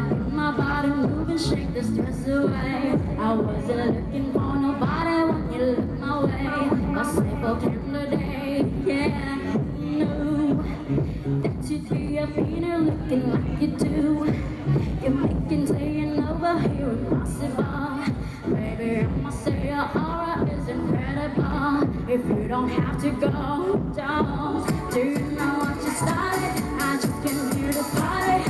get my body moving, shake the stress away. I wasn't looking for nobody when you look my way. A simple candidate, yeah, no. That you three up here looking like you do. You're making staying over here impossible. Baby, I must say your aura is incredible. If you don't have to go, don't. Do you know what you started? I just came here to party.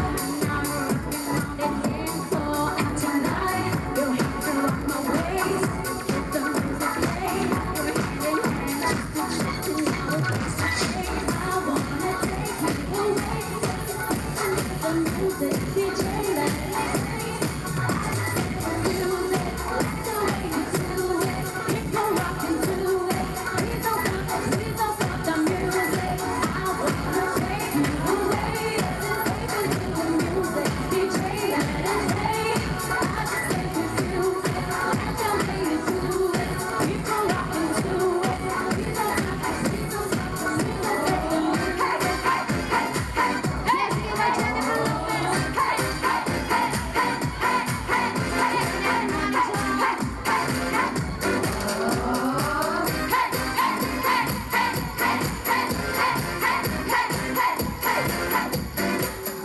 Now we're rocking on the dance floor and tonight you have to rock my waist. Get the music played. We're hand in hand just to chat and now the place to change. I wanna take you away. The music, DJ, let it play. Music, like the way you do it. Keep on rocking to it. Please don't stop the music. I wanna take you away. Take me to the music, DJ, let it play. I just take you music, like the way you do it. Keep on rocking to it. Please don't stop the music. Hey, hey, hey, hey, hey. Let's get right to the movement. Hey, hey, hey, hey, hey, hey, hey,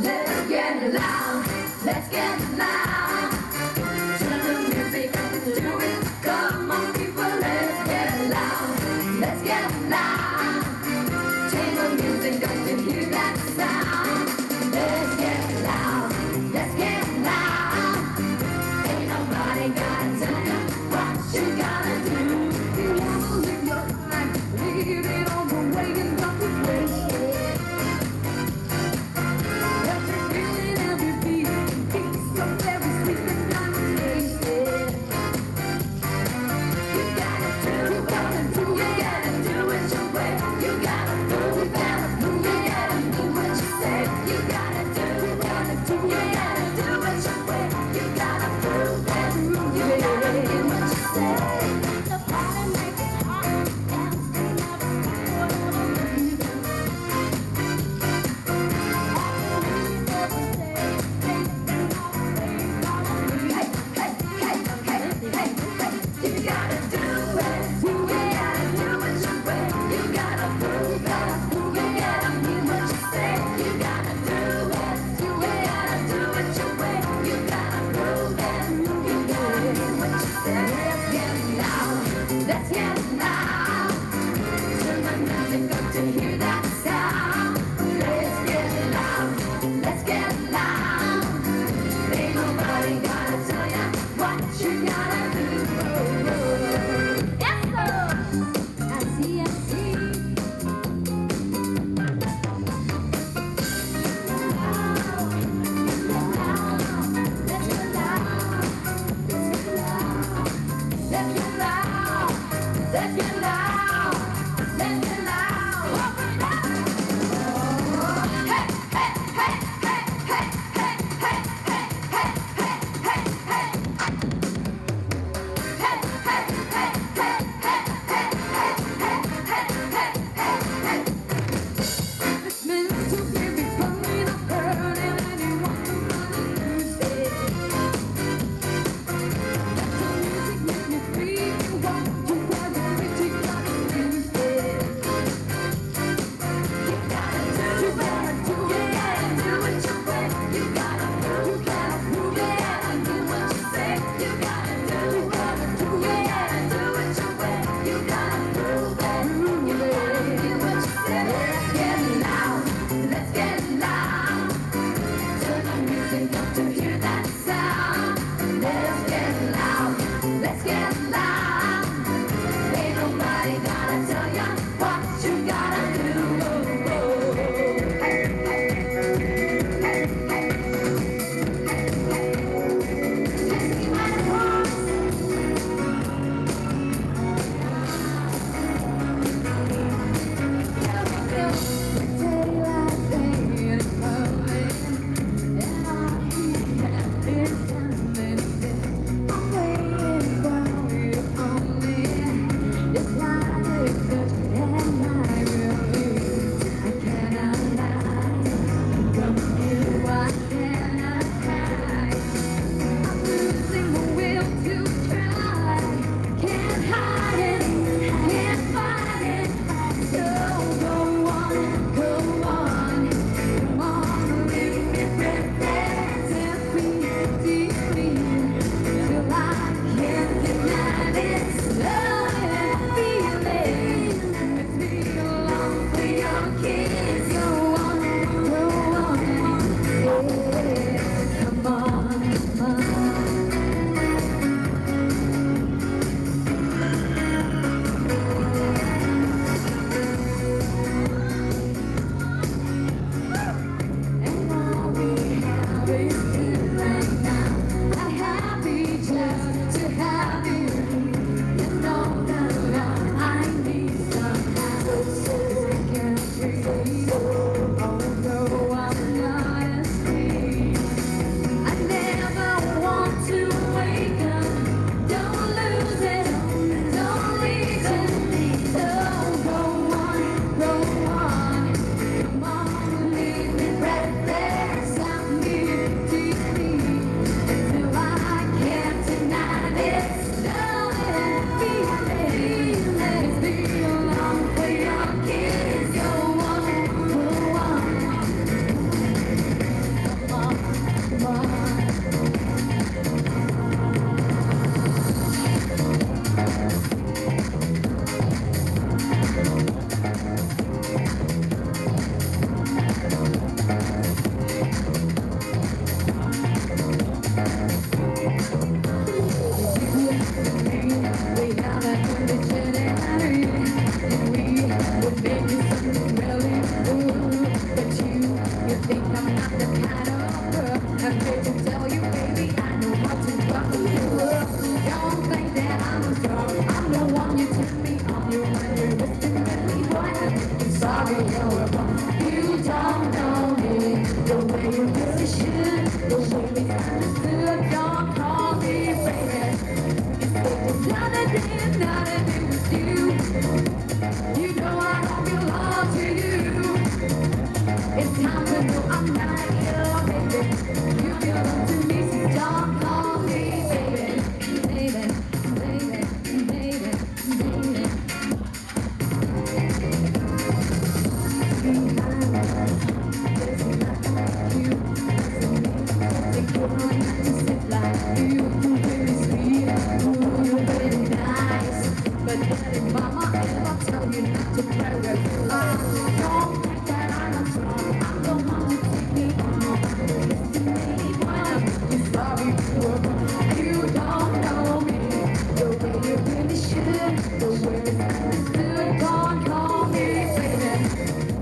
let's get loud, let's get loud. Turn the music up and do it. Come on, people, let's get loud, let's get loud. Turn the music up and hear that sound. Let's get loud, let's get loud. Ain't nobody gotta tell you what you gotta do. You wanna live your life, live it all the way and don't be wasted. Every feeling, every beat, so very sweet and not tasted. You gotta do it your way. You gotta move, you gotta move, you gotta do what you say. You gotta do it your way. You gotta prove that you gotta do what you say. The party makes it hard, dance to never stop, whatever you do. Let's get loud. Turn the music up to hear that sound. Let's get loud. Let's get loud. Ain't nobody gotta tell ya what you gotta do. Yes, sir. I see, I see. Let's get loud. Let's get loud. Let's get loud. Let's get loud. Open it up. Hey, hey, hey, hey, hey, hey, hey, hey, hey, hey, hey, hey. Hey, hey, hey, hey, hey, hey, hey, hey, hey, hey, hey. It's meant to give me pain, I'm hurting, and you want to lose it. Let the music make me feel you want to have it, but you gotta use it. You gotta do it your way. You gotta prove it and do what you say. You gotta do it your way. You gotta prove it. You gotta do what you say. Let's get loud. Let's get loud. Turn the music up to hear that sound. Let's get loud. Let's get loud. Ain't nobody gotta tell ya what you gotta do. Hey, hey, hey, hey, hey, let's get my voice. Daylight ain't coming, and I can't have this time.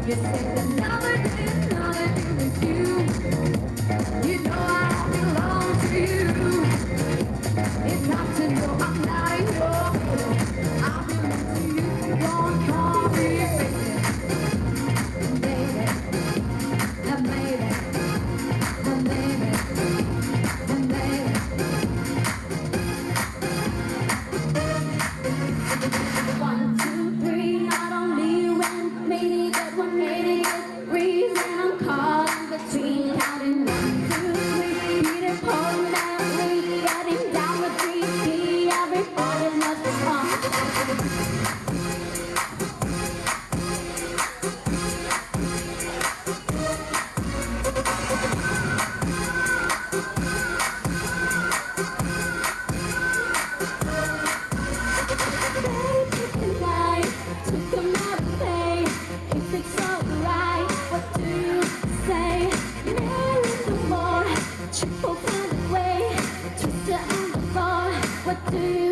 You said another day with you. You know I belong to you. It's not to know I'm not in your head. I belong to you. Don't call me baby, and baby, and baby, and baby. 1, 2, 3, not only when maybe that one maybe reason I'm caught in between counting 1, 2, 3, Peter Paul and Mary, getting down with 3 everybody must be on. Took another day. If it's alright, what do you say? Mary the more, triple kind of way, twister on the floor. What do you